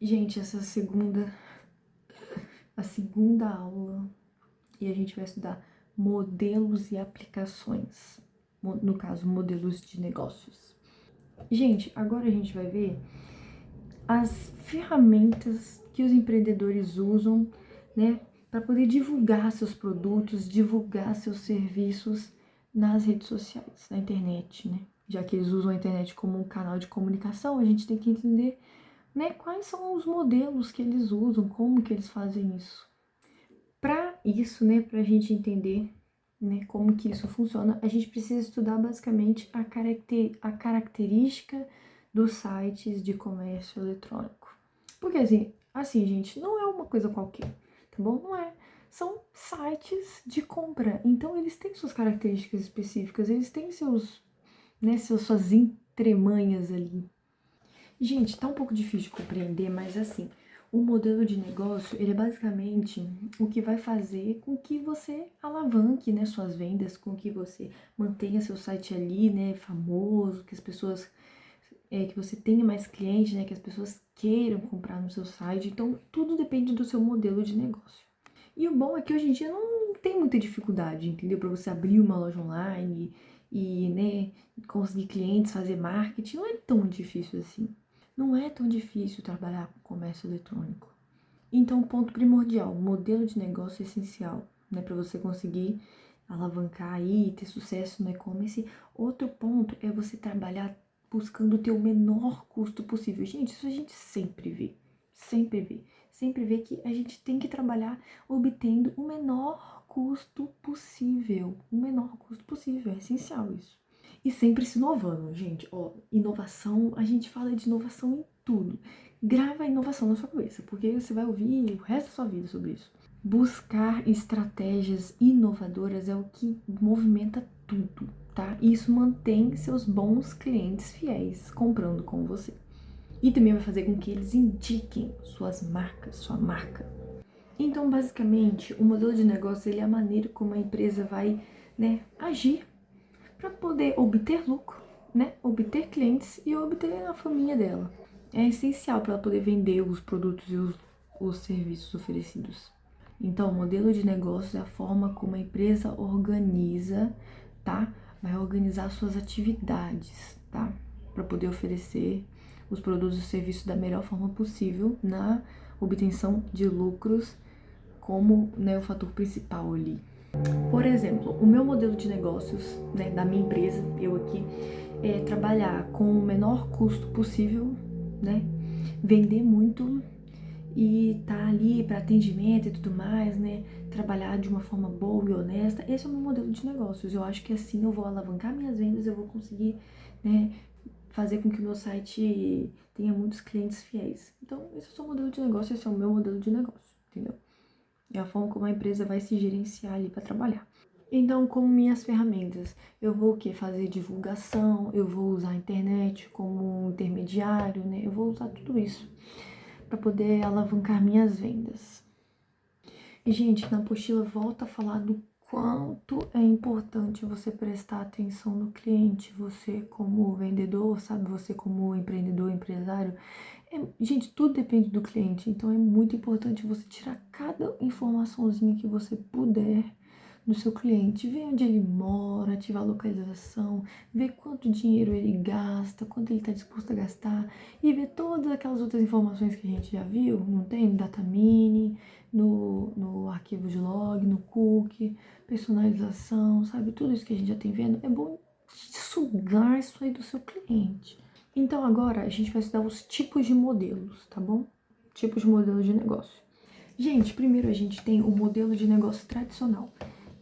Gente, a segunda aula, e a gente vai estudar modelos e aplicações. No caso, modelos de negócios. Gente, agora a gente vai ver as ferramentas que os empreendedores usam, né, para poder divulgar seus produtos, divulgar seus serviços nas redes sociais, na internet, né? Já que eles usam a internet como um canal de comunicação, a gente tem que entender, né, quais são os modelos que eles usam, como que eles fazem isso. Para isso, né, para a gente entender, né, como que isso funciona, a gente precisa estudar basicamente a característica dos sites de comércio eletrônico. Porque assim, gente, não é uma coisa qualquer, tá bom? Não é. São sites de compra, então eles têm suas características específicas, eles têm suas entremanhas ali. Gente, tá um pouco difícil de compreender, mas assim, o modelo de negócio, ele é basicamente o que vai fazer com que você alavanque, né, suas vendas, com que você mantenha seu site ali, né, famoso, que as pessoas, que você tenha mais clientes, né, que as pessoas queiram comprar no seu site. Então, tudo depende do seu modelo de negócio. E o bom é que hoje em dia não tem muita dificuldade, entendeu? Para você abrir uma loja online né, conseguir clientes, fazer marketing, não é tão difícil assim. Não é tão difícil trabalhar com comércio eletrônico. Então, ponto primordial, modelo de negócio é essencial, né, para você conseguir alavancar aí, ter sucesso no e-commerce. Outro ponto é você trabalhar buscando ter o menor custo possível. Gente, isso a gente sempre vê, sempre vê. Sempre vê que a gente tem que trabalhar obtendo o menor custo possível. O menor custo possível, é essencial isso. E sempre se inovando, gente. Ó, inovação, a gente fala de inovação em tudo. Grava a inovação na sua cabeça, porque você vai ouvir o resto da sua vida sobre isso. Buscar estratégias inovadoras é o que movimenta tudo, tá? E isso mantém seus bons clientes fiéis comprando com você. E também vai fazer com que eles indiquem suas marcas, sua marca. Então, basicamente, o modelo de negócio ele é a maneira como a empresa vai, né, agir para poder obter lucro, né, obter clientes e obter a família dela. É essencial para ela poder vender os produtos e os serviços oferecidos. Então, o modelo de negócio é a forma como a empresa organiza, tá? Vai organizar suas atividades, tá? Para poder oferecer os produtos e serviços da melhor forma possível na obtenção de lucros como, né, o fator principal ali. Por exemplo, o meu modelo de negócios, né, da minha empresa, eu aqui, é trabalhar com o menor custo possível, né, vender muito e tá ali para atendimento e tudo mais, né, trabalhar de uma forma boa e honesta. Esse é o meu modelo de negócios. Eu acho que assim eu vou alavancar minhas vendas, eu vou conseguir, né, fazer com que o meu site tenha muitos clientes fiéis. Então, esse é o seu modelo de negócio, esse é o meu modelo de negócio, entendeu? É a forma como a empresa vai se gerenciar ali para trabalhar. Então, como minhas ferramentas, eu vou o quê? Fazer divulgação, eu vou usar a internet como intermediário, né? Eu vou usar tudo isso para poder alavancar minhas vendas. E, gente, na apostila volta a falar do quanto é importante você prestar atenção no cliente, você como vendedor, sabe? Você como empreendedor, empresário. Gente, tudo depende do cliente, então é muito importante você tirar cada informaçãozinha que você puder do seu cliente, ver onde ele mora, ativar a localização, ver quanto dinheiro ele gasta, quanto ele está disposto a gastar e ver todas aquelas outras informações que a gente já viu, não tem? No Datamine, no arquivo de log, no cookie, personalização, sabe? Tudo isso que a gente já tem vendo, é bom sugar isso aí do seu cliente. Então agora a gente vai estudar os tipos de modelos, tá bom? Tipos de modelos de negócio. Gente, primeiro a gente tem o modelo de negócio tradicional.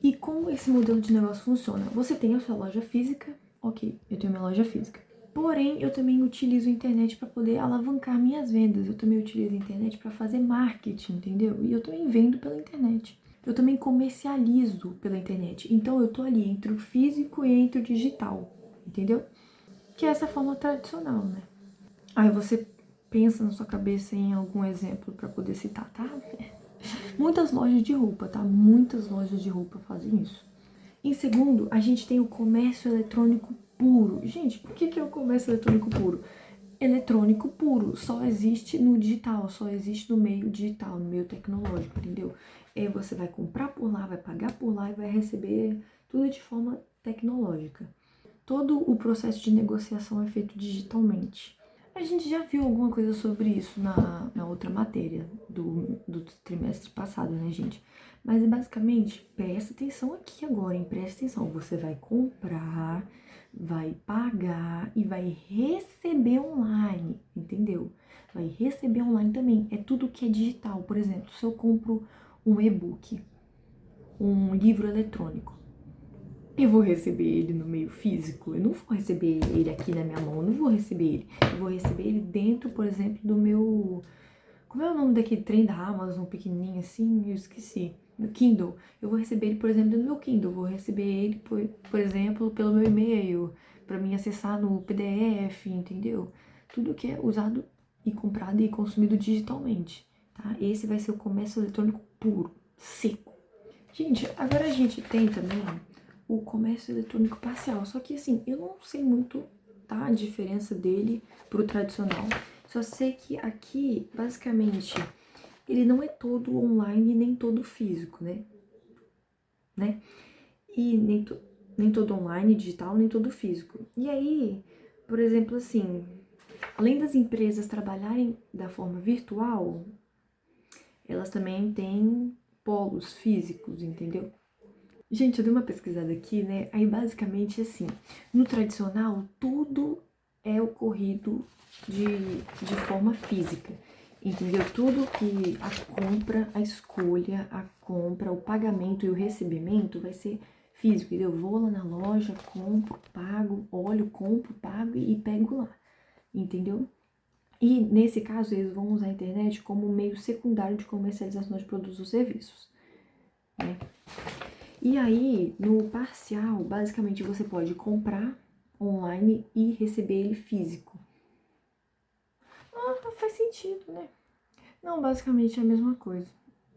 E como esse modelo de negócio funciona? Você tem a sua loja física, ok, eu tenho minha loja física. Porém, eu também utilizo a internet para poder alavancar minhas vendas. Eu também utilizo a internet para fazer marketing, entendeu? E eu também vendo pela internet. Eu também comercializo pela internet. Então eu tô ali entre o físico e entre o digital, entendeu? Que é essa forma tradicional, né? Aí você pensa na sua cabeça em algum exemplo para poder citar, tá? Muitas lojas de roupa, tá? Muitas lojas de roupa fazem isso. Em segundo, a gente tem o comércio eletrônico puro. Gente, o que é o comércio eletrônico puro? eletrônico puro, só existe no digital, só existe no meio digital, no meio tecnológico, entendeu? Você vai comprar por lá, vai pagar por lá e vai receber tudo de forma tecnológica. Todo o processo de negociação é feito digitalmente. A gente já viu alguma coisa sobre isso na outra matéria do trimestre passado, né, gente? Mas basicamente, presta atenção aqui agora, hein? Presta atenção. Você vai comprar, vai pagar e vai receber online, entendeu? Vai receber online também. É tudo que é digital. Por exemplo, se eu compro um e-book, um livro eletrônico, eu vou receber ele no meio físico? Eu não vou receber ele aqui na minha mão, eu não vou receber ele. Eu vou receber ele dentro, por exemplo, do meu... Como é o nome daquele trem da Amazon pequenininho assim? Eu esqueci. Meu Kindle. Eu vou receber ele, por exemplo, no meu Kindle. Eu vou receber ele, por exemplo, pelo meu e-mail, para mim acessar no PDF, entendeu? Tudo que é usado e comprado e consumido digitalmente, tá? Esse vai ser o comércio eletrônico puro, seco. Gente, agora a gente tem também o comércio eletrônico parcial. Só que assim, eu não sei muito, tá, a diferença dele pro tradicional. Só sei que aqui, basicamente, ele não é todo online nem todo físico, né? E nem todo online, digital, nem todo físico. E aí, por exemplo, assim, além das empresas trabalharem da forma virtual, elas também têm polos físicos, entendeu? Gente, eu dei uma pesquisada aqui, né? Aí basicamente assim, no tradicional, tudo é ocorrido de forma física, entendeu? Tudo que a compra, a escolha, a compra, o pagamento e o recebimento vai ser físico, entendeu? Eu vou lá na loja, compro, pago, olho, compro, pago e pego lá, entendeu? E nesse caso, eles vão usar a internet como meio secundário de comercialização de produtos ou serviços, né? E aí, no parcial, basicamente você pode comprar online e receber ele físico. Ah, faz sentido, né? Não, basicamente é a mesma coisa.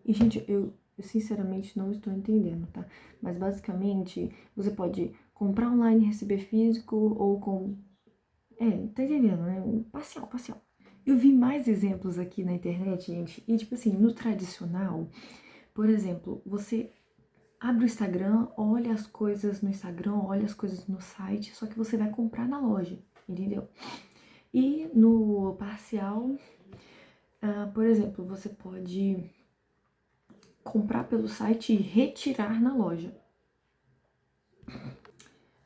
E, gente, eu sinceramente não estou entendendo, tá? Mas basicamente você pode comprar online e receber físico ou com... tá entendendo, né? Parcial, parcial. Eu vi mais exemplos aqui na internet, gente, e tipo assim, no tradicional, por exemplo, você abre o Instagram, olha as coisas no Instagram, olha as coisas no site, só que você vai comprar na loja, entendeu? E no parcial, por exemplo, você pode comprar pelo site e retirar na loja.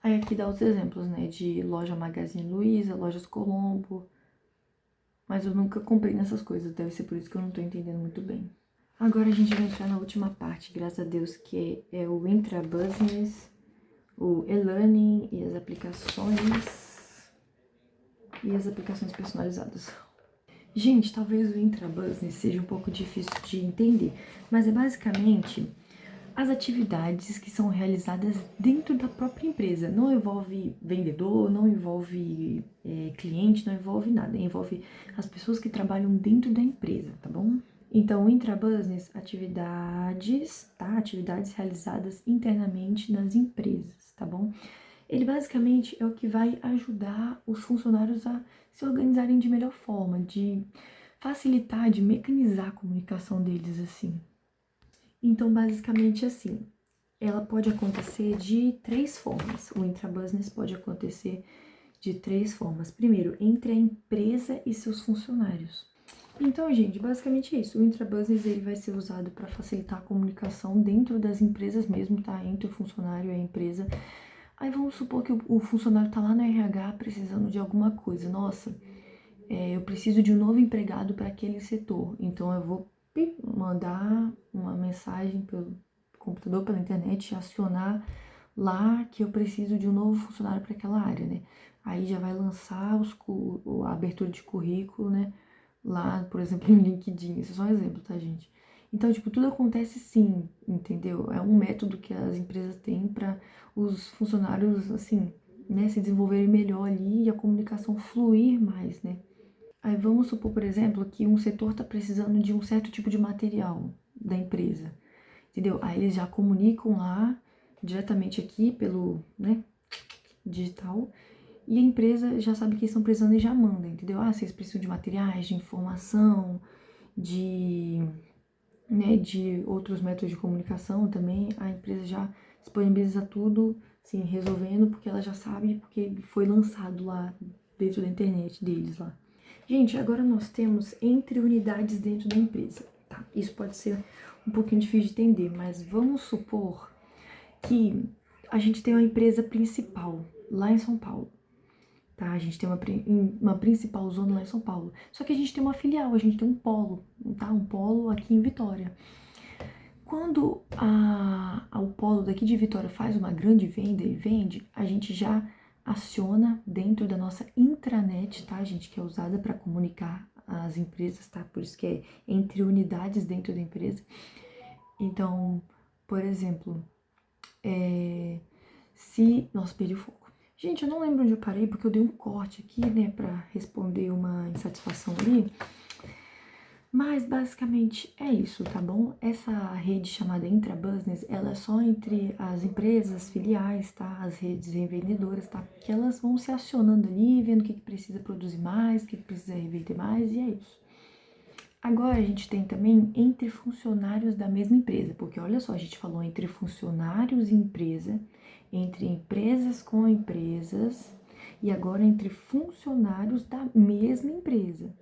Aí aqui dá os exemplos, né, de loja Magazine Luiza, lojas Colombo, mas eu nunca comprei nessas coisas, deve ser por isso que eu não tô entendendo muito bem. Agora a gente vai entrar na última parte, graças a Deus, que é o intrabusiness, o e-learning e as aplicações personalizadas. Gente, talvez o intrabusiness seja um pouco difícil de entender, mas é basicamente as atividades que são realizadas dentro da própria empresa. Não envolve vendedor, não envolve cliente, não envolve nada. Envolve as pessoas que trabalham dentro da empresa, tá bom? Então, o intrabusiness, atividades, tá? Atividades realizadas internamente nas empresas, tá bom? Ele basicamente é o que vai ajudar os funcionários a se organizarem de melhor forma, de facilitar, de mecanizar a comunicação deles, assim. Então, basicamente assim, ela pode acontecer de 3 formas. O intrabusiness pode acontecer de 3 formas. Primeiro, entre a empresa e seus funcionários. Então, gente, basicamente é isso. O intrabusiness ele vai ser usado para facilitar a comunicação dentro das empresas mesmo, tá? Entre o funcionário e a empresa. Aí vamos supor que o funcionário tá lá no RH precisando de alguma coisa. Nossa, eu preciso de um novo empregado para aquele setor. Então eu vou mandar uma mensagem pelo computador, pela internet, acionar lá que eu preciso de um novo funcionário para aquela área, né? Aí já vai lançar a abertura de currículo, né? Lá, por exemplo, no LinkedIn. Esse é só um exemplo, tá, gente? Então, tipo, tudo acontece sim, entendeu? É um método que as empresas têm para os funcionários, assim, né, se desenvolverem melhor ali e a comunicação fluir mais, né? Aí vamos supor, por exemplo, que um setor está precisando de um certo tipo de material da empresa, entendeu? Aí eles já comunicam lá diretamente aqui pelo, né, digital E a empresa já sabe que eles estão precisando e já manda, entendeu? Ah, vocês precisam de materiais, de informação, de, né, de outros métodos de comunicação também. A empresa já disponibiliza tudo, assim, resolvendo, porque ela já sabe, porque foi lançado lá dentro da internet deles lá. Gente, agora nós temos entre unidades dentro da empresa, tá? Isso pode ser um pouquinho difícil de entender, mas vamos supor que a gente tem uma empresa principal lá em São Paulo, tá? A gente tem uma principal zona lá em São Paulo. Só que a gente tem uma filial, a gente tem um polo, tá? Um polo aqui em Vitória. Quando o polo daqui de Vitória faz uma grande venda e vende, a gente já aciona dentro da nossa intranet, tá, gente? Que é usada para comunicar as empresas, tá? Por isso que é entre unidades dentro da empresa. Então, por exemplo, se... Nossa, perdi o foco. Gente, eu não lembro onde eu parei, porque eu dei um corte aqui, né, pra responder uma insatisfação ali. Mas, basicamente, é isso, tá bom? Essa rede chamada Intrabusiness, ela é só entre as empresas, filiais, tá? As redes revendedoras, tá? Que elas vão se acionando ali, vendo o que precisa produzir mais, o que precisa reverter mais, e é isso. Agora a gente tem também entre funcionários da mesma empresa, porque olha só, a gente falou entre funcionários e empresa, entre empresas com empresas e agora entre funcionários da mesma empresa.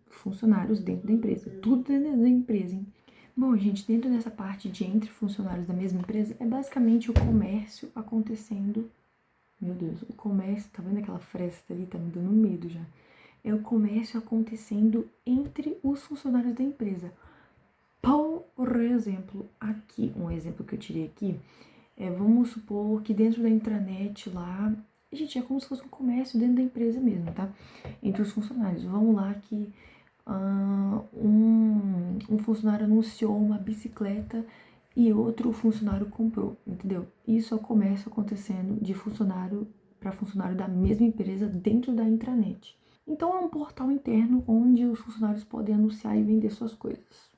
Funcionários dentro da empresa, tudo dentro da empresa, hein? Bom, gente, dentro dessa parte de entre funcionários da mesma empresa, é basicamente o comércio acontecendo. Meu Deus, o comércio, tá vendo aquela fresta ali? Tá me dando medo já. É o comércio acontecendo entre os funcionários da empresa. Por exemplo, aqui, um exemplo que eu tirei aqui, vamos supor que dentro da intranet lá, gente, é como se fosse um comércio dentro da empresa mesmo, tá? Entre os funcionários. Vamos lá que um funcionário anunciou uma bicicleta e outro funcionário comprou, entendeu? Isso é o comércio acontecendo de funcionário para funcionário da mesma empresa dentro da intranet. Então é um portal interno onde os funcionários podem anunciar e vender suas coisas.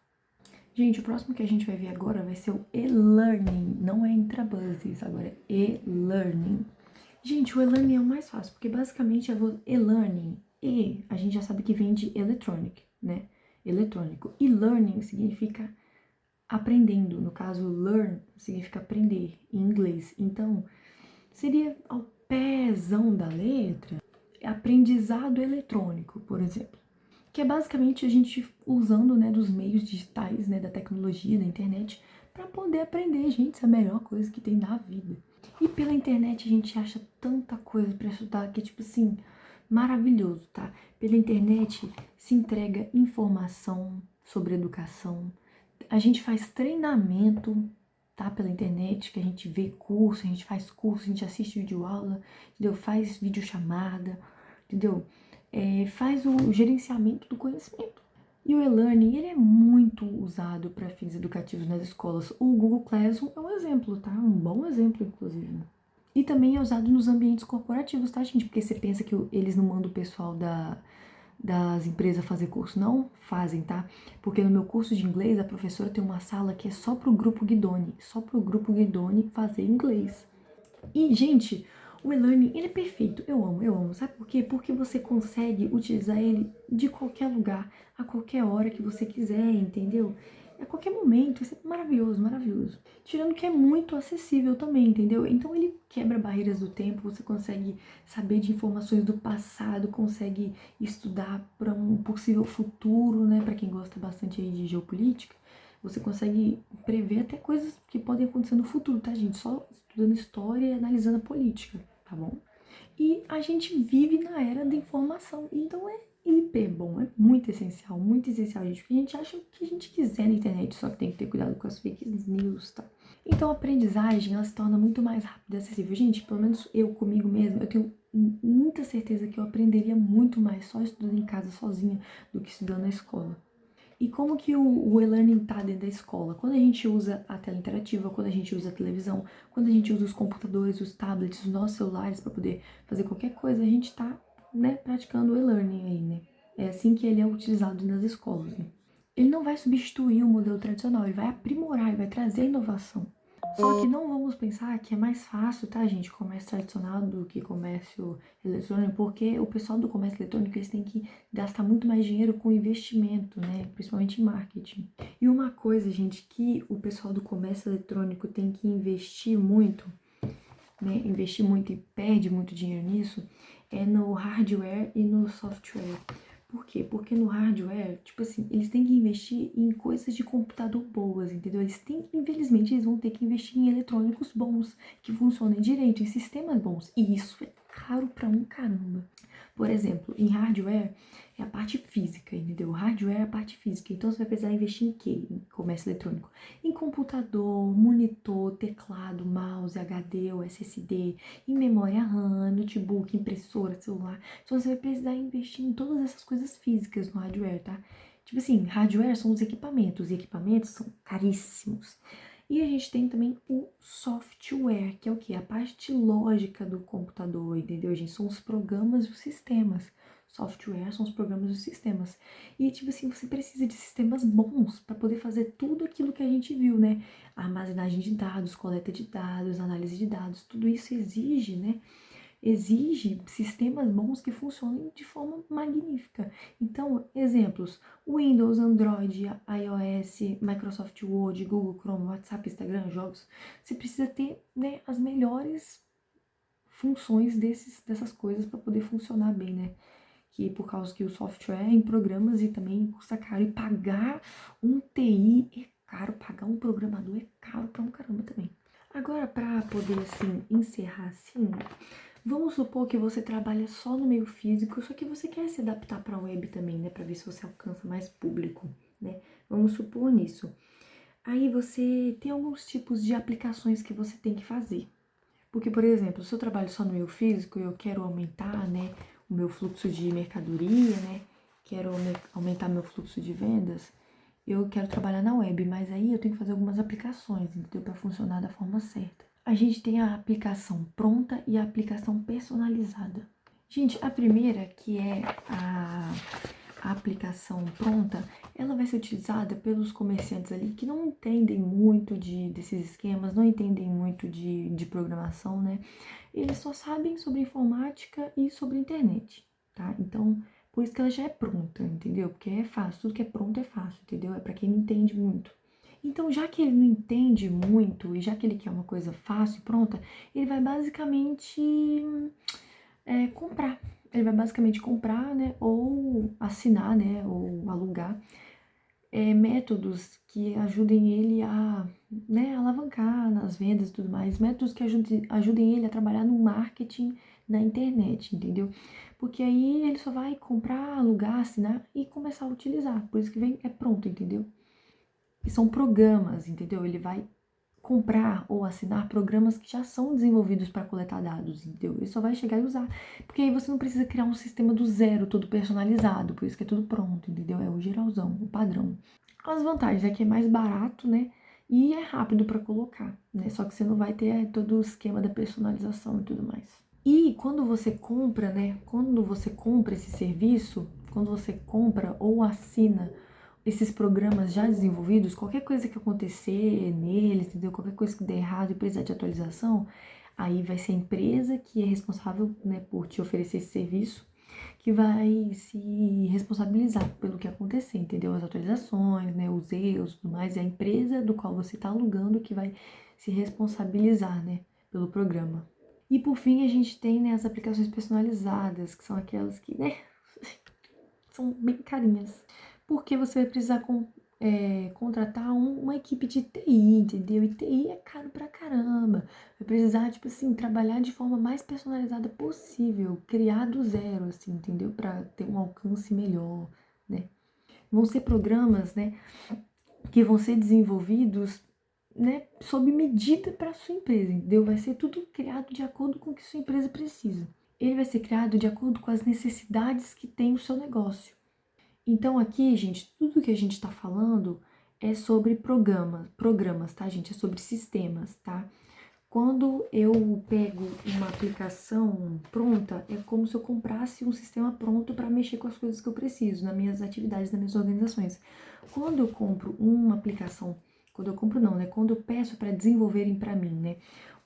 Gente, o próximo que a gente vai ver agora vai ser o e-learning, não é intrabusiness, agora é e-learning. Gente, o e-learning é o mais fácil, porque basicamente é e-learning, e a gente já sabe que vem de electronic, né? Eletrônico. E-learning significa aprendendo, no caso, learn significa aprender em inglês. Então, seria ao pézão da letra, aprendizado eletrônico, por exemplo. Que é basicamente a gente usando, né, dos meios digitais, né, da tecnologia, da internet, para poder aprender, gente, isso é a melhor coisa que tem na vida. E pela internet a gente acha tanta coisa para estudar que é tipo assim, maravilhoso, tá? Pela internet se entrega informação sobre educação. A gente faz treinamento, tá? Pela internet, que a gente vê curso, a gente faz curso, a gente assiste videoaula, entendeu? Faz videochamada, entendeu? Faz o gerenciamento do conhecimento. E o e-learning, ele é muito usado para fins educativos nas escolas. O Google Classroom é um exemplo, tá? Um bom exemplo, inclusive. E também é usado nos ambientes corporativos, tá, gente? Porque você pensa que eles não mandam o pessoal das empresas fazer curso. Não fazem, tá? Porque no meu curso de inglês, a professora tem uma sala que é só pro grupo Guidoni. Só pro grupo Guidoni fazer inglês. E, gente, o e-learning, ele é perfeito. Eu amo, eu amo. Sabe por quê? Porque você consegue utilizar ele de qualquer lugar, a qualquer hora que você quiser, entendeu? A qualquer momento. Isso é maravilhoso, maravilhoso. Tirando que é muito acessível também, entendeu? Então ele quebra barreiras do tempo, você consegue saber de informações do passado, consegue estudar para um possível futuro, né? Para quem gosta bastante aí de geopolítica. Você consegue prever até coisas que podem acontecer no futuro, tá, gente? Só estudando história e analisando a política, tá bom? E a gente vive na era da informação, então é hiper bom, é muito essencial, gente, porque a gente acha o que a gente quiser na internet, só que tem que ter cuidado com as fake news, tá? Então a aprendizagem, ela se torna muito mais rápida e acessível. Gente, pelo menos eu comigo mesma, eu tenho muita certeza que eu aprenderia muito mais só estudando em casa sozinha do que estudando na escola. E como que o e-learning tá dentro da escola? Quando a gente usa a tela interativa, quando a gente usa a televisão, quando a gente usa os computadores, os tablets, os nossos celulares para poder fazer qualquer coisa, a gente tá, né, praticando o e-learning aí, né? É assim que ele é utilizado nas escolas, né? Ele não vai substituir o modelo tradicional, ele vai aprimorar, ele vai trazer inovação. Só que não vamos pensar que é mais fácil, tá, gente, comércio tradicional do que comércio eletrônico, porque o pessoal do comércio eletrônico, eles têm que gastar muito mais dinheiro com investimento, né, principalmente em marketing. E uma coisa, gente, que o pessoal do comércio eletrônico tem que investir muito, né, investir muito e perde muito dinheiro nisso, é no hardware e no software. Por quê? Porque no hardware, tipo assim, eles têm que investir em coisas de computador boas, entendeu? Infelizmente, eles vão ter que investir em eletrônicos bons, que funcionem direito, em sistemas bons. E isso é caro pra um caramba. Por exemplo, em hardware é a parte física, entendeu? Hardware é a parte física. Então você vai precisar investir em quê? Em comércio eletrônico. Em computador, monitor, teclado, mouse, HD ou SSD, em memória RAM, notebook, impressora, celular. Então você vai precisar investir em todas essas coisas físicas no hardware, tá? Tipo assim, hardware são os equipamentos, e equipamentos são caríssimos. E a gente tem também o software, que é o quê? A parte lógica do computador, entendeu, gente? São os programas e os sistemas. Software são os programas e os sistemas. E, tipo assim, você precisa de sistemas bons para poder fazer tudo aquilo que a gente viu, né? Armazenagem de dados, coleta de dados, análise de dados, tudo isso exige, né? Exige sistemas bons que funcionem de forma magnífica. Então, exemplos: Windows, Android, iOS, Microsoft Word, Google Chrome, WhatsApp, Instagram, jogos. Você precisa ter, né, as melhores funções dessas coisas para poder funcionar bem, né? Que por causa que o software é em programas e também custa caro. E pagar um TI é caro, pagar um programador é caro pra um caramba também. Agora, para poder, assim, encerrar assim, vamos supor que você trabalha só no meio físico, só que você quer se adaptar para a web também, né? Para ver se você alcança mais público, né? Vamos supor nisso. Aí você tem alguns tipos de aplicações que você tem que fazer. Porque, por exemplo, se eu trabalho só no meio físico e eu quero aumentar, né, o meu fluxo de mercadoria, né? Quero aumentar meu fluxo de vendas, eu quero trabalhar na web, mas aí eu tenho que fazer algumas aplicações, entendeu? Para funcionar da forma certa. A gente tem a aplicação pronta e a aplicação personalizada. Gente, a primeira, que é a aplicação pronta, ela vai ser utilizada pelos comerciantes ali que não entendem muito desses esquemas, não entendem muito de programação, né? Eles só sabem sobre informática e sobre internet, tá? Então, por isso que ela já é pronta, entendeu? Porque é fácil, tudo que é pronto é fácil, entendeu? É para quem não entende muito. Então, já que ele não entende muito e já que ele quer uma coisa fácil e pronta, ele vai basicamente comprar. Ele vai basicamente comprar, né, ou assinar, né, ou alugar métodos que ajudem ele a, né, alavancar nas vendas e tudo mais, métodos que ajudem ele a trabalhar no marketing na internet, entendeu? Porque aí ele só vai comprar, alugar, assinar e começar a utilizar. Por isso que vem, é pronto, entendeu? E são programas, entendeu? Ele vai comprar ou assinar programas que já são desenvolvidos para coletar dados, entendeu? Ele só vai chegar e usar. Porque aí você não precisa criar um sistema do zero, todo personalizado, por isso que é tudo pronto, entendeu? É o geralzão, o padrão. As vantagens é que é mais barato, né? E é rápido para colocar, né? Só que você não vai ter todo o esquema da personalização e tudo mais. E quando você compra, né? Quando você compra esse serviço, quando você compra ou assina esses programas já desenvolvidos, qualquer coisa que acontecer neles, entendeu? Qualquer coisa que der errado e precisar de atualização, aí vai ser a empresa que é responsável, né, por te oferecer esse serviço, que vai se responsabilizar pelo que acontecer, entendeu? As atualizações, né, os erros e tudo mais, é a empresa do qual você está alugando que vai se responsabilizar, né, pelo programa. E por fim, a gente tem, né, as aplicações personalizadas, que são aquelas que, né, são bem carinhas. Porque você vai precisar contratar uma equipe de TI, entendeu? E TI é caro pra caramba. Vai precisar, tipo assim, trabalhar de forma mais personalizada possível, criar do zero, assim, entendeu? Pra ter um alcance melhor, né? Vão ser programas, né, que vão ser desenvolvidos, né, sob medida para sua empresa, entendeu? Vai ser tudo criado de acordo com o que sua empresa precisa. Ele vai ser criado de acordo com as necessidades que tem o seu negócio. Então aqui, gente, tudo que a gente está falando é sobre programas, tá, gente? É sobre sistemas, tá? Quando eu pego uma aplicação pronta, é como se eu comprasse um sistema pronto para mexer com as coisas que eu preciso, nas minhas atividades, nas minhas organizações. Quando eu compro uma aplicação Quando eu compro não, né? Quando eu peço para desenvolverem para mim, né?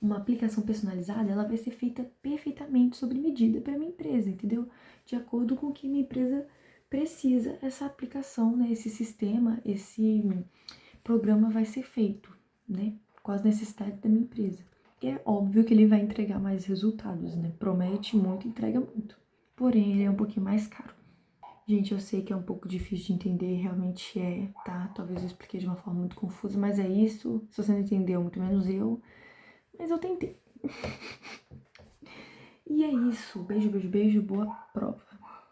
Uma aplicação personalizada, ela vai ser feita perfeitamente sobre medida para minha empresa, entendeu? De acordo com o que minha empresa precisa, essa aplicação, né? Esse sistema, esse programa vai ser feito, né? Com as necessidades da minha empresa. E é óbvio que ele vai entregar mais resultados, né? Promete muito, entrega muito. Porém, ele é um pouquinho mais caro. Gente, eu sei que é um pouco difícil de entender, realmente é, tá? Talvez eu expliquei de uma forma muito confusa, mas é isso. Se você não entendeu, muito menos eu. Mas eu tentei. E é isso. Beijo, beijo, beijo. Boa prova.